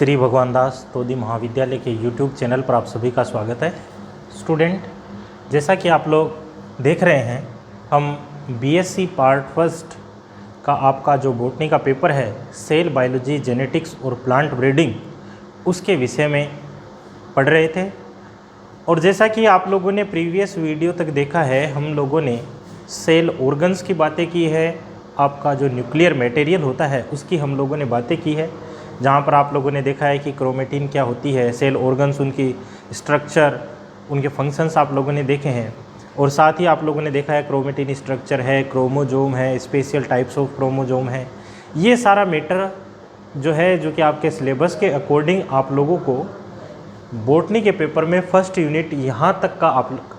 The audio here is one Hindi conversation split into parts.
श्री भगवान दास तोदी महाविद्यालय के YouTube चैनल पर आप सभी का स्वागत है। स्टूडेंट, जैसा कि आप लोग देख रहे हैं, हम BSc पार्ट फर्स्ट का आपका जो बॉटनी का पेपर है, सेल बायोलॉजी, जेनेटिक्स और प्लांट ब्रीडिंग, उसके विषय में पढ़ रहे थे। और जैसा कि आप लोगों ने प्रीवियस वीडियो तक देखा है, हम लोगों ने सेल ऑर्गन्स की बातें की है, आपका जो न्यूक्लियर मटेरियल होता है उसकी हम लोगों ने बातें की है, जहाँ पर आप लोगों ने देखा है कि क्रोमेटिन क्या होती है, सेल ऑर्गन्स, उनकी स्ट्रक्चर, उनके फंक्शंस आप लोगों ने देखे हैं। और साथ ही आप लोगों ने देखा है क्रोमेटिन स्ट्रक्चर है, क्रोमोजोम है, स्पेशल टाइप्स ऑफ क्रोमोजोम है। ये सारा मैटर जो है, जो कि आपके सिलेबस के अकॉर्डिंग आप लोगों को बॉटनी के पेपर में फर्स्ट यूनिट यहाँ तक का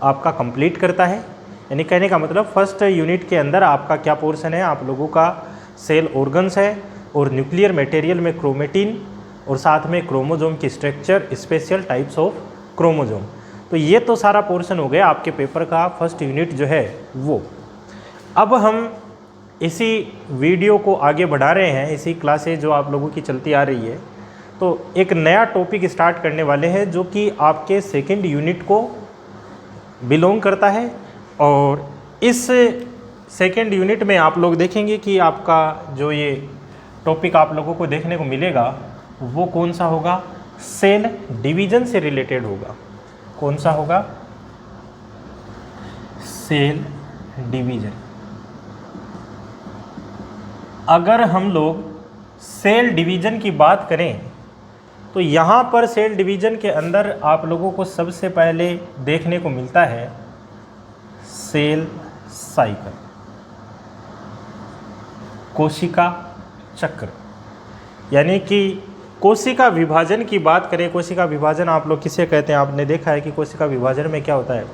आपका कंप्लीट करता है। यानी कहने का मतलब फर्स्ट यूनिट के अंदर आपका क्या पोर्शन है, आप लोगों का सेल ऑर्गन्स है और न्यूक्लियर मटेरियल में क्रोमेटिन और साथ में क्रोमोजोम की structure, special types of chromosome. तो ये तो सारा पोर्शन हो गया आपके पेपर का फर्स्ट यूनिट जो है वो। अब हम इसी वीडियो को आगे बढ़ा रहे हैं, इसी क्लासेज जो आप लोगों की चलती आ रही है, तो एक नया टॉपिक स्टार्ट करने वाले हैं जो कि आपके सेकंड यूनिट को बिलोंग करता है। और इस सेकंड यूनिट में आप लोग देखेंगे कि आपका जो ये टॉपिक आप लोगों को देखने को मिलेगा वो कौन सा होगा, सेल डिवीजन से रिलेटेड होगा। कौन सा होगा? Cell division. अगर हम लोग सेल डिवीजन की बात करें तो यहाँ पर सेल डिवीजन के अंदर आप लोगों को सबसे पहले देखने को मिलता है सेल साइकिल, कोशिका चक्र। यानी कि कोशिका विभाजन की बात करें, कोशिका विभाजन आप लोग किसे कहते हैं? आपने देखा है कि कोशिका विभाजन में क्या होता है,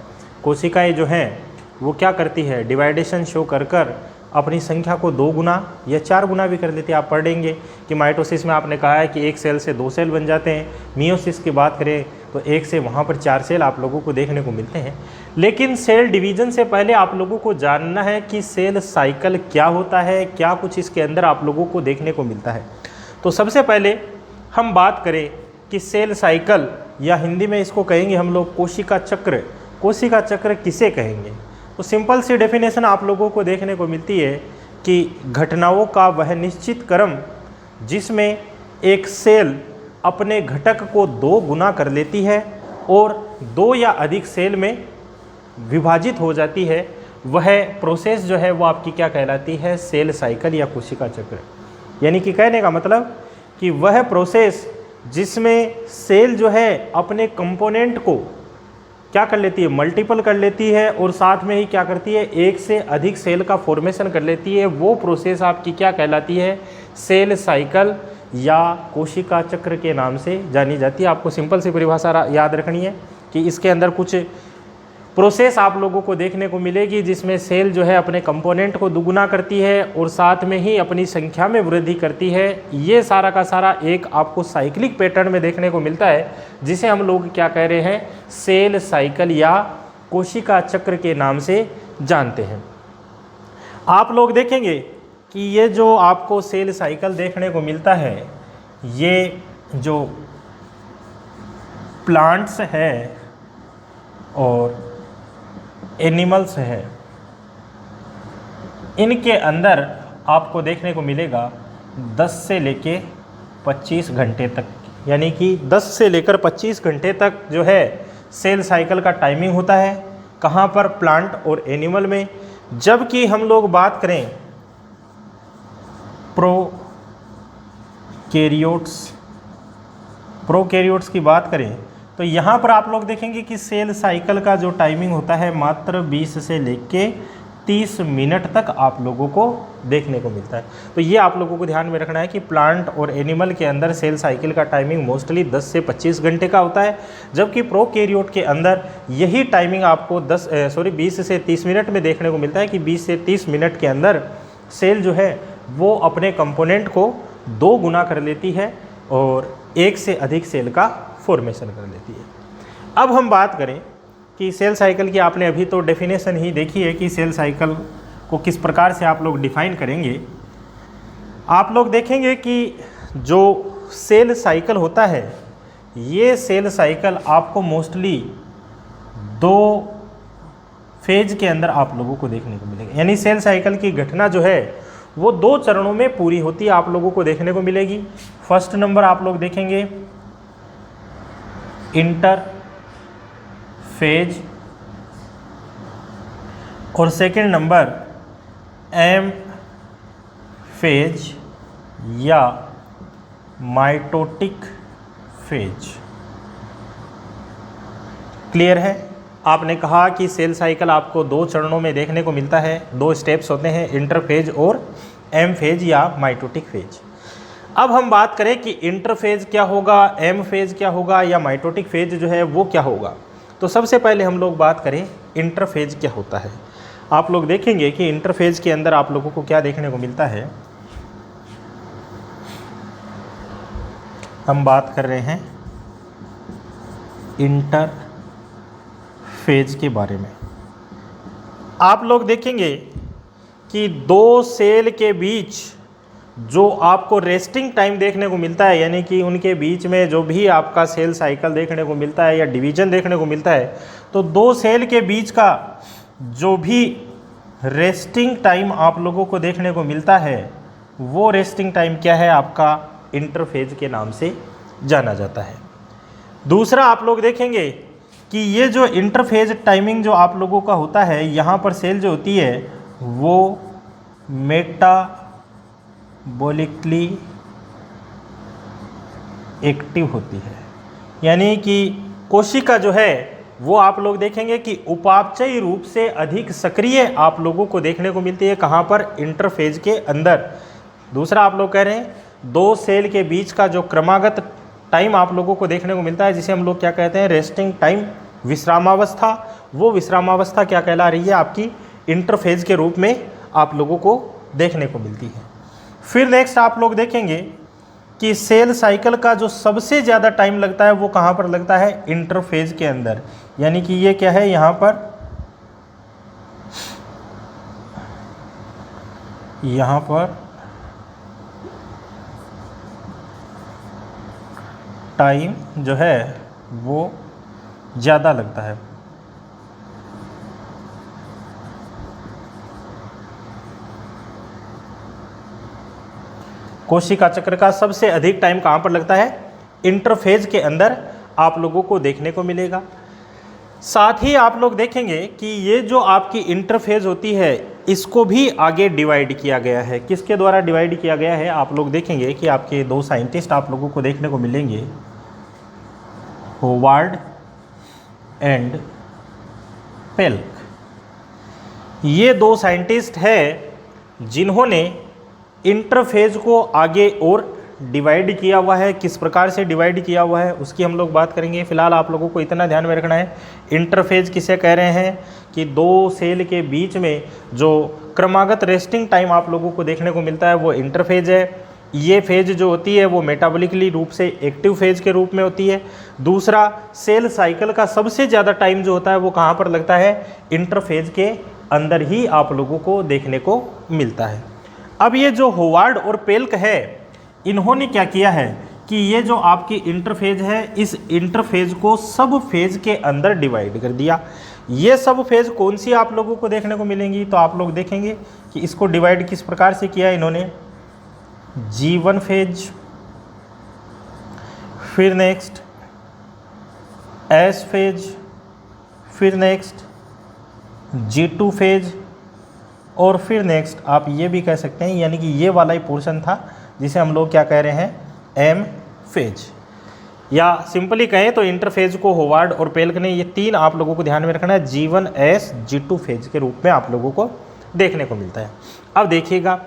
कोशिकाएं जो हैं वो क्या करती है, डिवाइडेशन शो कर कर अपनी संख्या को 2 गुना या 4 गुना भी कर लेती है। आप पढ़ेंगे कि माइटोसिस में आपने कहा है कि एक सेल से 2 सेल बन जाते हैं। मियोसिस की बात करें तो एक से वहाँ पर 4 सेल आप लोगों को देखने को मिलते हैं। लेकिन सेल डिवीजन से पहले आप लोगों को जानना है कि सेल साइकिल क्या होता है, क्या कुछ इसके अंदर आप लोगों को देखने को मिलता है। तो सबसे पहले हम बात करें कि सेल साइकिल, या हिंदी में इसको कहेंगे हम लोग कोशिका चक्र। कोशिका चक्र किसे कहेंगे? तो सिंपल सी डेफिनेशन आप लोगों को देखने को मिलती है कि घटनाओं का वह निश्चित क्रम जिसमें एक सेल अपने घटक को 2 गुना कर लेती है और 2 या अधिक सेल में विभाजित हो जाती है, वह प्रोसेस जो है वो आपकी क्या कहलाती है, सेल साइकिल या कोशिका चक्र। यानी कि कहने का मतलब कि वह प्रोसेस जिसमें सेल जो है अपने कंपोनेंट को क्या कर लेती है, मल्टीपल कर लेती है और साथ में ही क्या करती है, एक से अधिक सेल का फॉर्मेशन कर लेती है, वो प्रोसेस आपकी क्या कहलाती है, सेल साइकिल या कोशिका चक्र के नाम से जानी जाती है। आपको सिंपल सी परिभाषा याद रखनी है कि इसके अंदर कुछ प्रोसेस आप लोगों को देखने को मिलेगी जिसमें सेल जो है अपने कंपोनेंट को दुगुना करती है और साथ में ही अपनी संख्या में वृद्धि करती है। ये सारा का सारा एक आपको साइक्लिक पैटर्न में देखने को मिलता है, जिसे हम लोग क्या कह रहे हैं, सेल साइकिल या कोशिका चक्र के नाम से जानते हैं। आप लोग देखेंगे कि ये जो आपको सेल साइकिल देखने को मिलता है, ये जो प्लांट्स है और एनिमल्स है, इनके अंदर आपको देखने को मिलेगा 10 से लेके 25 घंटे तक, यानी कि 10 से लेकर 25 घंटे तक जो है सेल साइकिल का टाइमिंग होता है। कहाँ पर? प्लांट और एनिमल में। जबकि हम लोग बात करें प्रोकैरियोट्स की बात करें तो यहाँ पर आप लोग देखेंगे कि सेल साइकिल का जो टाइमिंग होता है मात्र 20 से लेके 30 मिनट तक आप लोगों को देखने को मिलता है। तो ये आप लोगों को ध्यान में रखना है कि प्लांट और एनिमल के अंदर सेल साइकिल का टाइमिंग मोस्टली 10 से 25 घंटे का होता है, जबकि प्रोकैरियोट के अंदर यही टाइमिंग आपको 20 से 30 मिनट में देखने को मिलता है कि 20 से 30 मिनट के अंदर सेल जो है वो अपने कंपोनेंट को 2 गुना कर लेती है और एक से अधिक सेल का फॉर्मेशन कर लेती है। अब हम बात करें कि सेल साइकिल की आपने अभी तो डेफिनेशन ही देखी है कि सेल साइकिल को किस प्रकार से आप लोग डिफाइन करेंगे। आप लोग देखेंगे कि जो सेल साइकिल होता है, ये सेल साइकिल आपको मोस्टली 2 फेज के अंदर आप लोगों को देखने को मिलेगा। यानी सेल साइकिल की घटना जो है वो 2 चरणों में पूरी होती है, आप लोगों को देखने को मिलेगी। फर्स्ट नंबर आप लोग देखेंगे इंटर फेज, और सेकंड नंबर एम फेज या माइटोटिक फेज। क्लियर है? आपने कहा कि सेल साइकिल आपको 2 चरणों में देखने को मिलता है, 2 स्टेप्स होते हैं, इंटरफेज और एम फेज या माइटोटिक फेज। अब हम बात करें कि इंटरफेज क्या होगा, एम फेज क्या होगा या माइटोटिक फेज जो है वो क्या होगा। तो सबसे पहले हम लोग बात करें इंटरफेज क्या होता है। आप लोग देखेंगे कि इंटरफेज के अंदर आप लोगों को क्या देखने को मिलता है। हम बात कर रहे हैं इंटरफेज के बारे में। आप लोग देखेंगे कि 2 सेल के बीच जो आपको रेस्टिंग टाइम देखने को मिलता है, यानी कि उनके बीच में जो भी आपका सेल साइकिल देखने को मिलता है या डिवीजन देखने को मिलता है, तो 2 सेल के बीच का जो भी रेस्टिंग टाइम आप लोगों को देखने को मिलता है वो रेस्टिंग टाइम क्या है, आपका इंटरफेज के नाम से जाना जाता है। दूसरा आप लोग देखेंगे कि ये जो इंटरफेज टाइमिंग जो आप लोगों का होता है, यहाँ पर सेल जो होती है वो मेटाबॉलिकली एक्टिव होती है। यानी कि कोशिका जो है वो आप लोग देखेंगे कि उपापचयी रूप से अधिक सक्रिय आप लोगों को देखने को मिलती है। कहाँ पर? इंटरफेज के अंदर। दूसरा आप लोग कह रहे हैं 2 सेल के बीच का जो क्रमागत टाइम आप लोगों को देखने को मिलता है, जिसे हम लोग क्या कहते हैं, रेस्टिंग टाइम, विश्रामावस्था, वो विश्रामावस्था क्या कहला रही है, आपकी इंटरफेज के रूप में आप लोगों को देखने को मिलती है। फिर नेक्स्ट आप लोग देखेंगे कि सेल साइकिल का जो सबसे ज़्यादा टाइम लगता है वो कहाँ पर लगता है, इंटरफेज के अंदर। यानी कि ये क्या है, यहाँ पर टाइम जो है वो ज़्यादा लगता है। कोशिका चक्र का सबसे अधिक टाइम कहाँ पर लगता है, इंटरफेज के अंदर आप लोगों को देखने को मिलेगा। साथ ही आप लोग देखेंगे कि ये जो आपकी इंटरफेज होती है इसको भी आगे डिवाइड किया गया है। किसके द्वारा डिवाइड किया गया है? आप लोग देखेंगे कि आपके 2 साइंटिस्ट आप लोगों को देखने को मिलेंगे, होवार्ड एंड पेल्क। ये 2 साइंटिस्ट हैं जिन्होंने इंटरफेज को आगे और डिवाइड किया हुआ है। किस प्रकार से डिवाइड किया हुआ है उसकी हम लोग बात करेंगे। फिलहाल आप लोगों को इतना ध्यान में रखना है, इंटरफेज किसे कह रहे हैं कि 2 सेल के बीच में जो क्रमागत रेस्टिंग टाइम आप लोगों को देखने को मिलता है वो इंटरफेज है। ये फेज जो होती है वो मेटाबॉलिकली रूप से एक्टिव फेज के रूप में होती है। दूसरा, सेल साइकिल का सबसे ज़्यादा टाइम जो होता है वो कहाँ पर लगता है, इंटरफेज के अंदर ही आप लोगों को देखने को मिलता है। अब ये जो होवार्ड और पेल्क है, इन्होंने क्या किया है कि ये जो आपकी इंटरफेज है इस इंटरफेज को सब फेज के अंदर डिवाइड कर दिया। ये सब फेज कौन सी आप लोगों को देखने को मिलेंगी, तो आप लोग देखेंगे कि इसको डिवाइड किस प्रकार से किया इन्होंने, G1 फेज, फिर नेक्स्ट S फेज, फिर नेक्स्ट G2 फेज, और फिर नेक्स्ट आप ये भी कह सकते हैं, यानी कि ये वाला ही पोर्शन था जिसे हम लोग क्या कह रहे हैं, M फेज। या सिंपली कहें तो इंटरफेज को होवार्ड और पेल्क ने ये 3 आप लोगों को ध्यान में रखना है, G1, S, G2 फेज के रूप में आप लोगों को देखने को मिलता है। अब देखिएगा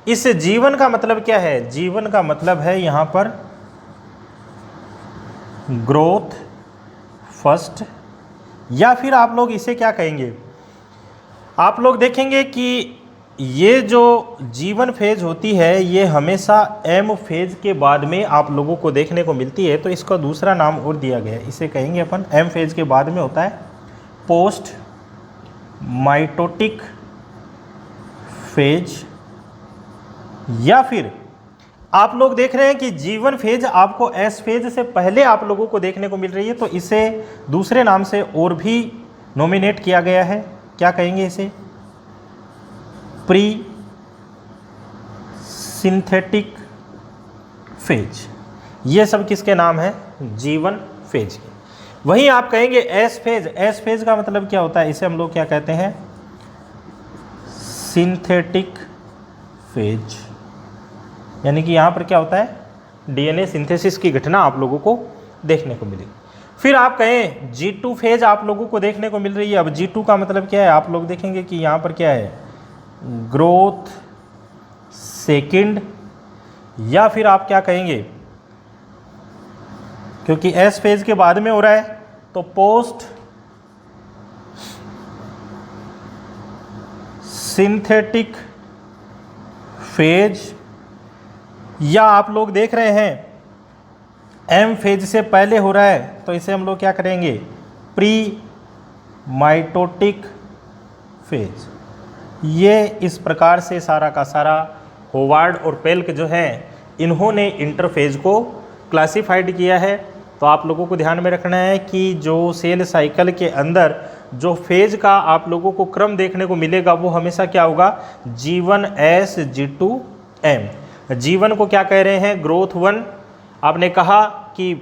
इस G1 का मतलब क्या है, G1 का मतलब है यहाँ पर ग्रोथ फर्स्ट, या फिर आप लोग इसे क्या कहेंगे, आप लोग देखेंगे कि ये जो G1 फेज होती है ये हमेशा M फेज के बाद में आप लोगों को देखने को मिलती है। तो इसका दूसरा नाम और दिया गया है, इसे कहेंगे अपन M फेज के बाद में होता है पोस्ट माइटोटिक फेज, या फिर आप लोग देख रहे हैं कि G1 फेज आपको S फेज से पहले आप लोगों को देखने को मिल रही है, तो इसे दूसरे नाम से और भी नॉमिनेट किया गया है। क्या कहेंगे इसे? Pre synthetic phase. ये सब किसके नाम है? G1 फेज के। वहीं आप कहेंगे S फेज। S फेज का मतलब क्या होता है? इसे हम लोग क्या कहते हैं? Synthetic phase. यानी कि यहाँ पर क्या होता है? डीएनए सिंथेसिस की घटना आप लोगों को देखने को मिलेगी। फिर आप कहें G2 फेज आप लोगों को देखने को मिल रही है। अब G2 का मतलब क्या है? आप लोग देखेंगे कि यहाँ पर क्या है? ग्रोथ सेकंड, या फिर आप क्या कहेंगे, क्योंकि S फेज के बाद में हो रहा है तो पोस्ट सिंथेटिक फेज, या आप लोग देख रहे हैं M फेज से पहले हो रहा है तो इसे हम लोग क्या करेंगे? Pre mitotic phase. ये इस प्रकार से सारा का सारा होवार्ड और पेल्क जो हैं इन्होंने इंटरफेज को क्लासिफाइड किया है। तो आप लोगों को ध्यान में रखना है कि जो सेल साइकिल के अंदर जो फेज का आप लोगों को क्रम देखने को मिलेगा वो हमेशा क्या होगा? G1S G2M। G1 को क्या कह रहे हैं? ग्रोथ 1। आपने कहा कि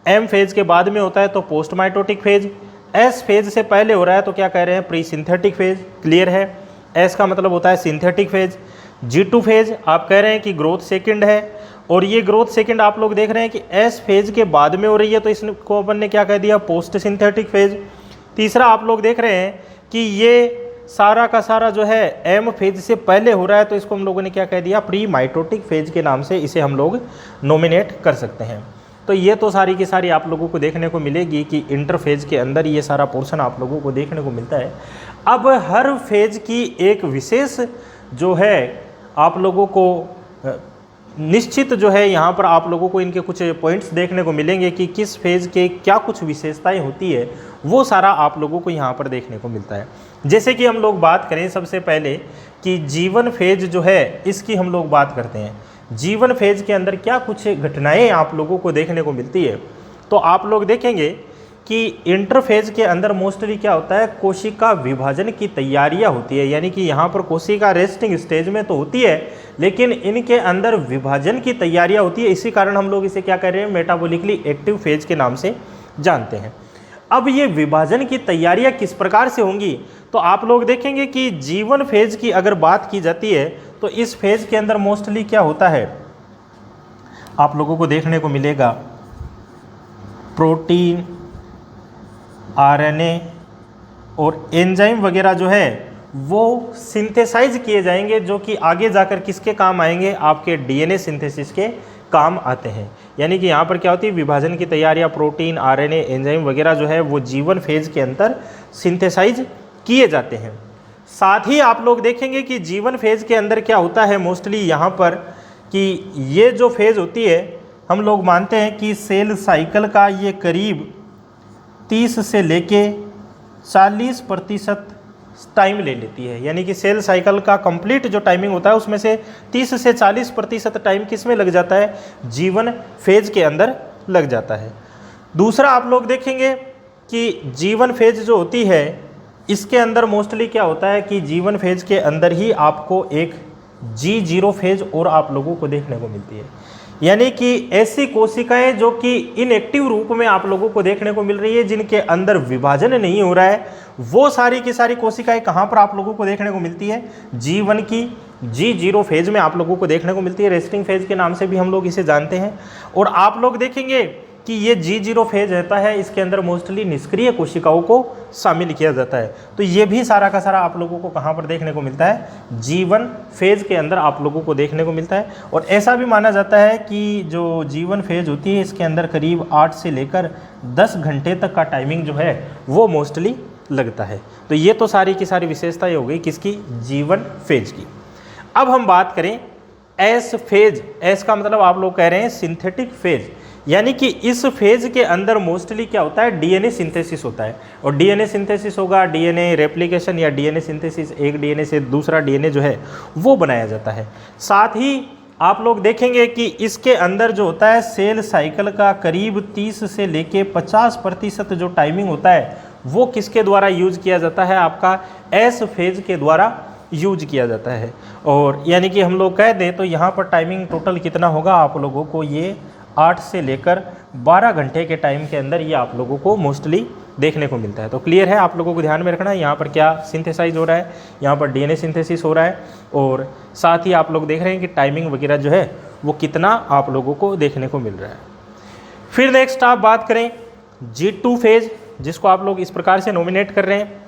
M फेज के बाद में होता है तो post mitotic phase. S phase से पहले हो रहा है तो क्या कह रहे हैं? Pre synthetic phase. क्लियर है? S का मतलब होता है सिंथेटिक फेज। G2 फेज आप कह रहे हैं कि ग्रोथ सेकंड है, और ये ग्रोथ सेकंड आप लोग देख रहे हैं कि S फेज के बाद में हो रही है तो इसको अपन ने क्या कह दिया? Post synthetic phase. तीसरा आप लोग देख रहे हैं कि ये सारा का सारा जो है M फेज से पहले हो रहा है तो इसको हम लोगों ने क्या कह दिया? प्री माइटोटिक फेज के नाम से इसे हम लोग नॉमिनेट कर सकते हैं। तो ये तो सारी की सारी आप लोगों को देखने को मिलेगी कि इंटरफेज के अंदर ये सारा पोर्शन आप लोगों को देखने को मिलता है। अब हर फेज की एक विशेष जो है आप लोगों को निश्चित जो है यहाँ पर आप लोगों को इनके कुछ पॉइंट्स देखने को मिलेंगे कि किस फेज़ के क्या कुछ विशेषताएं होती है, वो सारा आप लोगों को यहाँ पर देखने को मिलता है। जैसे कि हम लोग बात करें सबसे पहले कि G1 फेज जो है इसकी हम लोग बात करते हैं। G1 फेज के अंदर क्या कुछ घटनाएं आप लोगों को देखने को मिलती है, तो आप लोग देखेंगे कि इंटरफेज के अंदर मोस्टली क्या होता है? कोशिका विभाजन की तैयारियां होती है। यानी कि यहाँ पर कोशिका रेस्टिंग स्टेज में तो होती है लेकिन इनके अंदर विभाजन की तैयारियां होती है। इसी कारण हम लोग इसे क्या कह रहे हैं? मेटाबॉलिकली एक्टिव फेज के नाम से जानते हैं। अब ये विभाजन की तैयारियां किस प्रकार से होंगी, तो आप लोग देखेंगे कि G1 फेज की अगर बात की जाती है तो इस फेज के अंदर मोस्टली क्या होता है? आप लोगों को देखने को मिलेगा प्रोटीन, RNA और एंजाइम वगैरह जो है वो सिंथेसाइज किए जाएंगे, जो कि आगे जाकर किसके काम आएंगे? आपके डीएनए सिंथेसिस के काम आते हैं। यानी कि यहाँ पर क्या होती है? विभाजन की तैयारियाँ, प्रोटीन, RNA, एंजाइम वगैरह जो है वो G1 फेज के अंदर सिंथेसाइज किए जाते हैं। साथ ही आप लोग देखेंगे कि G1 फेज के अंदर क्या होता है मोस्टली यहाँ पर कि ये जो फेज होती है हम लोग मानते हैं कि सेल साइकिल का ये करीब 30 से लेके 40% टाइम ले लेती है। यानी कि सेल साइकिल का कंप्लीट जो टाइमिंग होता है उसमें से 30 से 40% टाइम किस में लग जाता है? G1 फेज के अंदर लग जाता है। दूसरा आप लोग देखेंगे कि G1 फेज जो होती है इसके अंदर मोस्टली क्या होता है कि G1 फेज के अंदर ही आपको एक G0 फेज और आप लोगों को देखने को मिलती है। यानी कि ऐसी कोशिकाएं जो कि इनएक्टिव रूप में आप लोगों को देखने को मिल रही है, जिनके अंदर विभाजन नहीं हो रहा है, वो सारी की सारी कोशिकाएं कहाँ पर आप लोगों को देखने को मिलती है? G1 की G0 फेज में आप लोगों को देखने को मिलती है। रेस्टिंग फेज के नाम से भी हम लोग इसे जानते हैं। और आप लोग देखेंगे कि ये G0 फेज रहता है, इसके अंदर मोस्टली निष्क्रिय कोशिकाओं को शामिल किया जाता है। तो ये भी सारा का सारा आप लोगों को कहाँ पर देखने को मिलता है? G1 फेज के अंदर आप लोगों को देखने को मिलता है। और ऐसा भी माना जाता है कि जो G1 फेज होती है इसके अंदर करीब 8 से लेकर 10 घंटे तक का टाइमिंग जो है वो मोस्टली लगता है। तो ये तो सारी की सारी विशेषताएं हो गई किसकी? G1 फेज की। अब हम बात करें S फेज। S का मतलब आप लोग कह रहे हैं सिंथेटिक फेज। यानी कि इस फेज के अंदर मोस्टली क्या होता है? डीएनए सिंथेसिस होता है। और डीएनए सिंथेसिस होगा, डीएनए रेप्लिकेशन या डीएनए सिंथेसिस, एक डीएनए से दूसरा डीएनए जो है वो बनाया जाता है। साथ ही आप लोग देखेंगे कि इसके अंदर जो होता है सेल साइकिल का करीब 30 से लेके 50% जो टाइमिंग होता है वो किसके द्वारा यूज किया जाता है, आपका एस फेज के द्वारा यूज किया जाता है। और यानी कि हम लोग कह दें तो यहाँ पर टाइमिंग टोटल कितना होगा, आप लोगों को ये 8 से लेकर 12 घंटे के टाइम के अंदर ये आप लोगों को मोस्टली देखने को मिलता है। तो क्लियर है, आप लोगों को ध्यान में रखना है यहाँ पर क्या सिंथेसाइज हो रहा है, यहाँ पर डीएनए सिंथेसिस हो रहा है, और साथ ही आप लोग देख रहे हैं कि टाइमिंग वगैरह जो है वो कितना आप लोगों को देखने को मिल रहा है। फिर नेक्स्ट आप बात करें G2 फेज, जिसको आप लोग इस प्रकार से नॉमिनेट कर रहे हैं।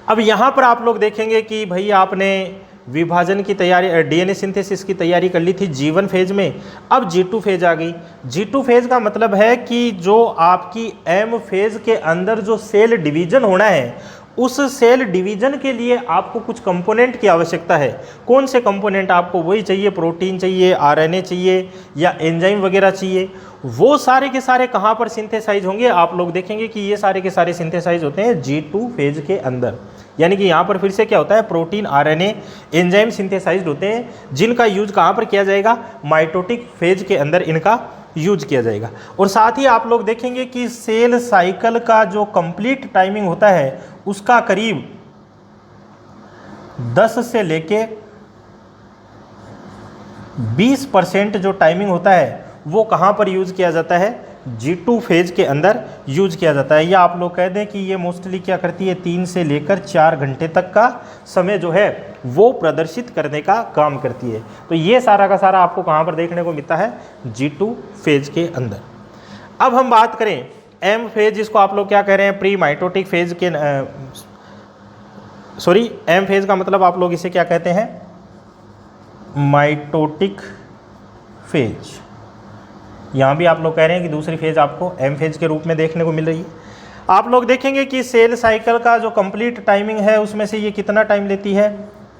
अब यहाँ पर आप लोग देखेंगे कि भाई आपने विभाजन की तैयारी, डीएनए सिंथेसिस की तैयारी कर ली थी G1 फेज में, अब G2 फेज आ गई। G2 फेज का मतलब है कि जो आपकी M फेज के अंदर जो सेल डिवीजन होना है, उस सेल डिवीजन के लिए आपको कुछ कंपोनेंट की आवश्यकता है। कौन से कंपोनेंट आपको, वही चाहिए, प्रोटीन चाहिए, आरएनए चाहिए या एंजाइम वगैरह चाहिए। वो सारे के सारे कहाँ पर सिंथेसाइज होंगे, आप लोग देखेंगे कि ये सारे के सारे सिंथेसाइज होते हैं G2 फेज के अंदर। यानी कि यहाँ पर फिर से क्या होता है, प्रोटीन, आरएनए, एंजाइम सिंथेसाइज्ड होते हैं, जिनका यूज कहाँ पर किया जाएगा, माइटोटिक फेज के अंदर इनका यूज किया जाएगा। और साथ ही आप लोग देखेंगे कि सेल साइकिल का जो कंप्लीट टाइमिंग होता है उसका करीब 10 से लेके 20% जो टाइमिंग होता है वो कहाँ पर यूज किया जाता है, G2 फेज के अंदर यूज किया जाता है। या आप लोग कह दें कि ये मोस्टली क्या करती है, 3 से लेकर 4 घंटे तक का समय जो है वो प्रदर्शित करने का काम करती है। तो ये सारा का सारा आपको कहाँ पर देखने को मिलता है, G2 फेज के अंदर। अब हम बात करें M फेज, जिसको आप लोग क्या कह रहे हैं, प्री माइटोटिक फेज के, सॉरी M फेज का मतलब आप लोग इसे क्या कहते हैं, माइटोटिक फेज। यहाँ भी आप लोग कह रहे हैं कि दूसरी फेज आपको M फेज के रूप में देखने को मिल रही है। आप लोग देखेंगे कि सेल साइकिल का जो कंप्लीट टाइमिंग है उसमें से ये कितना टाइम लेती है,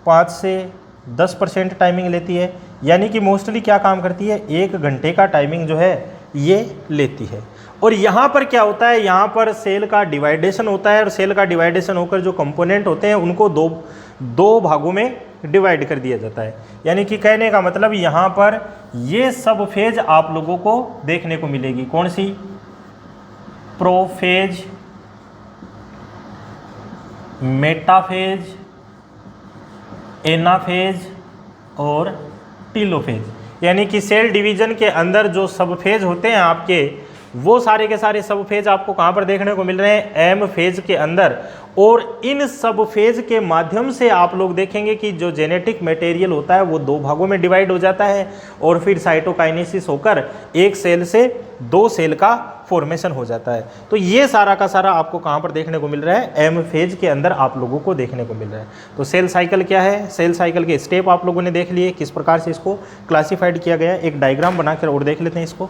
5 से 10% टाइमिंग लेती है। यानी कि मोस्टली क्या काम करती है, 1 घंटे का टाइमिंग जो है ये लेती है। और यहाँ पर क्या होता है, यहाँ पर सेल का डिवाइडेशन होता है, और सेल का डिवाइडेशन होकर जो कंपोनेंट होते हैं उनको दो भागों में डिवाइड कर दिया जाता है। यानी कि कहने का मतलब यहाँ पर ये सब फेज आप लोगों को देखने को मिलेगी। कौन सी, प्रोफेज, मेटाफेज, एनाफेज और टीलोफेज। यानी कि सेल डिवीजन के अंदर जो सब फेज होते हैं आपके, वो सारे के सारे सब फेज आपको कहाँ पर देखने को मिल रहे हैं, M फेज के अंदर। और इन सब फेज के माध्यम से आप लोग देखेंगे कि जो जेनेटिक मटेरियल होता है वो 2 भागों में डिवाइड हो जाता है, और फिर साइटोकाइनेसिस होकर एक सेल से 2 सेल का फॉर्मेशन हो जाता है। तो ये सारा का सारा आपको कहाँ पर देखने को मिल रहा है, M फेज के अंदर आप लोगों को देखने को मिल रहा है। तो सेल साइकिल क्या है, सेल साइकिल के स्टेप आप लोगों ने देख लिए, किस प्रकार से इसको क्लासीफाइड किया गया है। एक डायग्राम बनाकर और देख लेते हैं इसको।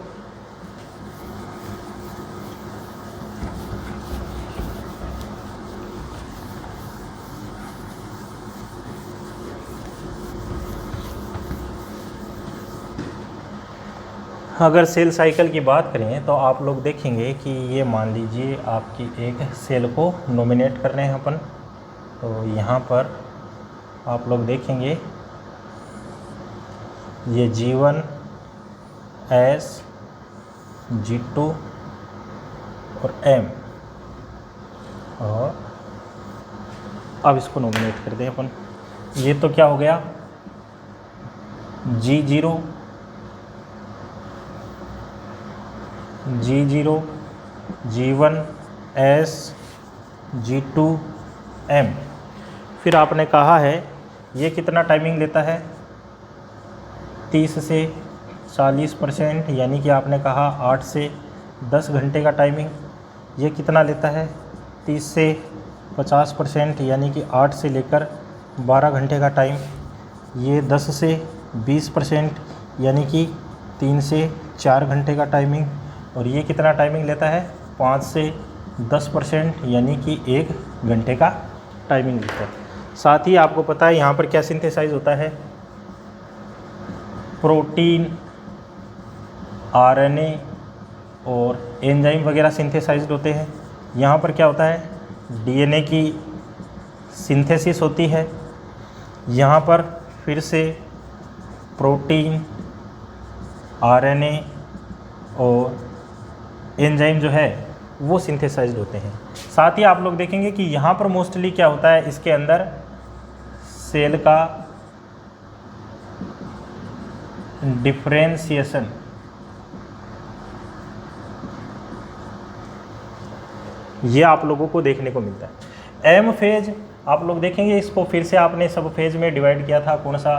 अगर सेल साइकिल की बात करें तो आप लोग देखेंगे कि ये मान लीजिए आपकी एक सेल को नॉमिनेट कर रहे हैं अपन। तो यहाँ पर आप लोग देखेंगे ये G1, S, G2 और M, और अब इसको नॉमिनेट कर दें अपन। ये तो क्या हो गया, G0, G0, G1, S, G2, M। फिर आपने कहा है ये कितना टाइमिंग लेता है, 30 से 40%, यानी कि आपने कहा 8 से 10 घंटे का टाइमिंग। ये कितना लेता है, 30 से 50%, यानी कि 8 से लेकर 12 घंटे का टाइम। ये 10 से 20%, यानी कि 3 से 4 घंटे का टाइमिंग। और ये कितना टाइमिंग लेता है, 5 से 10%, यानी कि 1 घंटे का टाइमिंग लेता है। साथ ही आपको पता है यहाँ पर क्या सिंथेसाइज होता है, प्रोटीन, आरएनए और एंजाइम वगैरह सिंथेसाइज्ड होते हैं। यहाँ पर क्या होता है, डीएनए की सिंथेसिस होती है। यहाँ पर फिर से प्रोटीन, आरएनए और एंजाइम जो है वो सिंथेसाइज्ड होते हैं। साथ ही आप लोग देखेंगे कि यहाँ पर मोस्टली क्या होता है, इसके अंदर सेल का डिफरेंशिएशन ये आप लोगों को देखने को मिलता है। एम फेज आप लोग देखेंगे, इसको फिर से आपने सब फेज में डिवाइड किया था, कौन सा,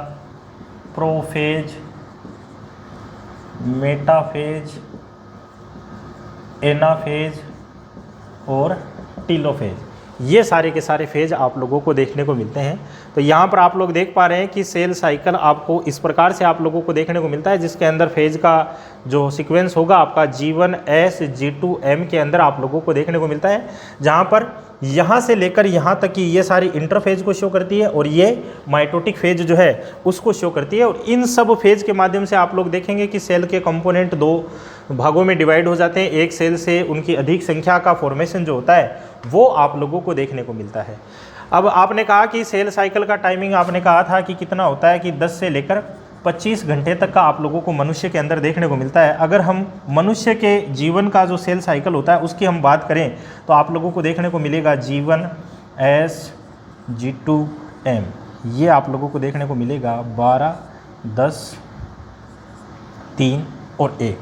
प्रोफेज, मेटाफेज, एनाफेज और टीलोफेज, ये सारे के सारे फेज आप लोगों को देखने को मिलते हैं। तो यहाँ पर आप लोग देख पा रहे हैं कि सेल साइकिल आपको इस प्रकार से आप लोगों को देखने को मिलता है, जिसके अंदर फेज का जो सीक्वेंस होगा आपका G1S G2M के अंदर आप लोगों को देखने को मिलता है, जहाँ पर यहाँ से लेकर यहाँ तक की ये सारी इंटरफेज को शो करती है और ये माइटोटिक फेज जो है उसको शो करती है। और इन सब फेज के माध्यम से आप लोग देखेंगे कि सेल के कंपोनेंट दो भागों में डिवाइड हो जाते हैं। एक सेल से उनकी अधिक संख्या का फॉर्मेशन जो होता है वो आप लोगों को देखने को मिलता है। अब आपने कहा कि सेल साइकिल का टाइमिंग आपने कहा था कि कितना होता है, कि 10 से लेकर 25 घंटे तक का आप लोगों को मनुष्य के अंदर देखने को मिलता है। अगर हम मनुष्य के जीवन का जो सेल साइकिल होता है उसकी हम बात करें तो आप लोगों को देखने को मिलेगा G1S G2M, ये आप लोगों को देखने को मिलेगा 12, 10, 3 और 1,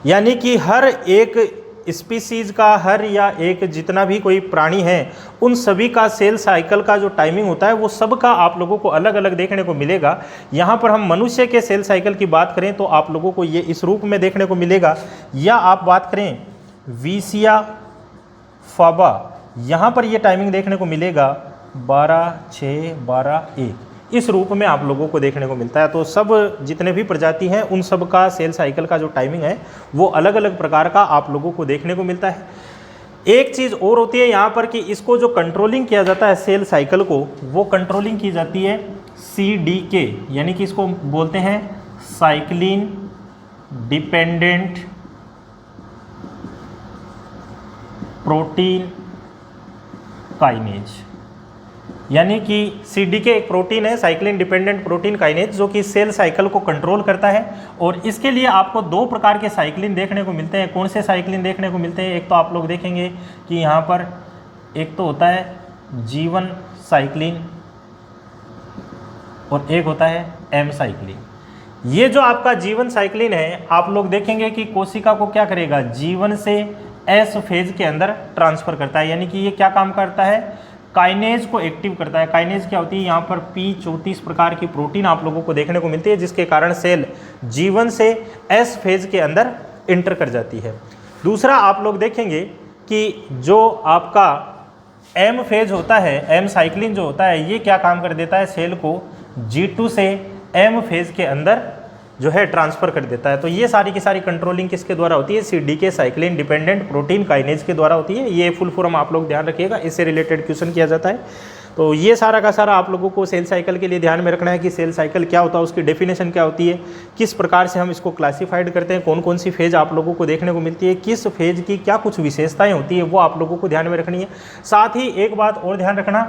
यानी कि हर एक स्पीसीज़ का, हर या एक जितना भी कोई प्राणी है उन सभी का सेल साइकिल का जो टाइमिंग होता है वो सब का आप लोगों को अलग अलग देखने को मिलेगा। यहाँ पर हम मनुष्य के सेल साइकिल की बात करें तो आप लोगों को ये इस रूप में देखने को मिलेगा, या आप बात करें विसिया फाबा, यहाँ पर ये टाइमिंग देखने को मिलेगा 12, 6, 12, 1, इस रूप में आप लोगों को देखने को मिलता है। तो सब जितने भी प्रजाति हैं उन सब का सेल साइकिल का जो टाइमिंग है वो अलग अलग प्रकार का आप लोगों को देखने को मिलता है। एक चीज़ और होती है यहाँ पर कि इसको जो कंट्रोलिंग किया जाता है सेल साइकिल को, वो कंट्रोलिंग की जाती है CDK, यानी कि इसको बोलते हैं साइक्लिन डिपेंडेंट प्रोटीन काइनेज, यानी कि CDK एक प्रोटीन है, साइक्लिन डिपेंडेंट प्रोटीन काइनेज, जो कि सेल साइकिल को कंट्रोल करता है। और इसके लिए आपको दो प्रकार के साइक्लिन देखने को मिलते हैं। कौन से साइक्लिन देखने को मिलते हैं, एक तो आप लोग देखेंगे कि यहाँ पर एक तो होता है G1 साइक्लिन और एक होता है M साइक्लिन। ये जो आपका G1 साइक्लिन है आप लोग देखेंगे कि कोशिका को क्या करेगा, G1 से S फेज के अंदर ट्रांसफ़र करता है, यानी कि ये क्या काम करता है, काइनेज को एक्टिव करता है। काइनेज क्या होती है, यहाँ पर P34 प्रकार की प्रोटीन आप लोगों को देखने को मिलती है, जिसके कारण सेल G1 से S फेज के अंदर इंटर कर जाती है। दूसरा आप लोग देखेंगे कि जो आपका M फेज होता है, M साइक्लिन जो होता है, ये क्या काम कर देता है, सेल को G2 से M फेज के अंदर जो है ट्रांसफ़र कर देता है। तो ये सारी की सारी कंट्रोलिंग किसके द्वारा होती है, CDK cyclin dependent protein kinase के द्वारा होती है। ये फुल फॉर्म आप लोग ध्यान रखिएगा, इससे रिलेटेड क्वेश्चन किया जाता है। तो ये सारा का सारा आप लोगों को सेल साइकिल के लिए ध्यान में रखना है कि सेल साइकिल क्या होता है, उसकी डेफिनेशन क्या होती है, किस प्रकार से हम इसको क्लासीफाइड करते हैं, कौन कौन सी फेज आप लोगों को देखने को मिलती है, किस फेज की क्या कुछ विशेषताएं होती है, वो आप लोगों को ध्यान में रखनी है। साथ ही एक बात और ध्यान रखना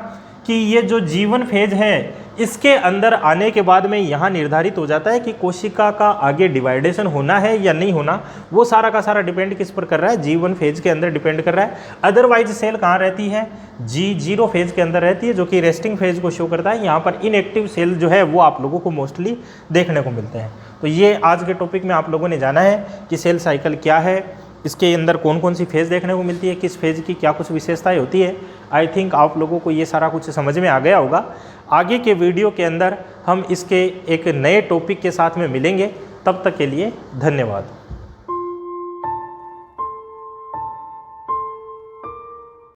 कि ये जो G1 फेज है इसके अंदर आने के बाद में यहाँ निर्धारित हो जाता है कि कोशिका का आगे डिवाइडेशन होना है या नहीं होना। वो सारा का सारा डिपेंड किस पर कर रहा है, G1 फेज के अंदर डिपेंड कर रहा है। अदरवाइज सेल कहाँ रहती है, G0 फेज के अंदर रहती है, जो कि रेस्टिंग फेज को शो करता है। यहाँ पर इनएक्टिव सेल जो है वो आप लोगों को मोस्टली देखने को मिलते हैं। तो ये आज के टॉपिक में आप लोगों ने जाना है कि सेल साइकिल क्या है, इसके अंदर कौन कौन सी फेज़ देखने को मिलती है, किस फेज़ की क्या कुछ विशेषताएं होती है। आई थिंक आप लोगों को ये सारा कुछ समझ में आ गया होगा। आगे के वीडियो के अंदर हम इसके एक नए टॉपिक के साथ में मिलेंगे। तब तक के लिए धन्यवाद।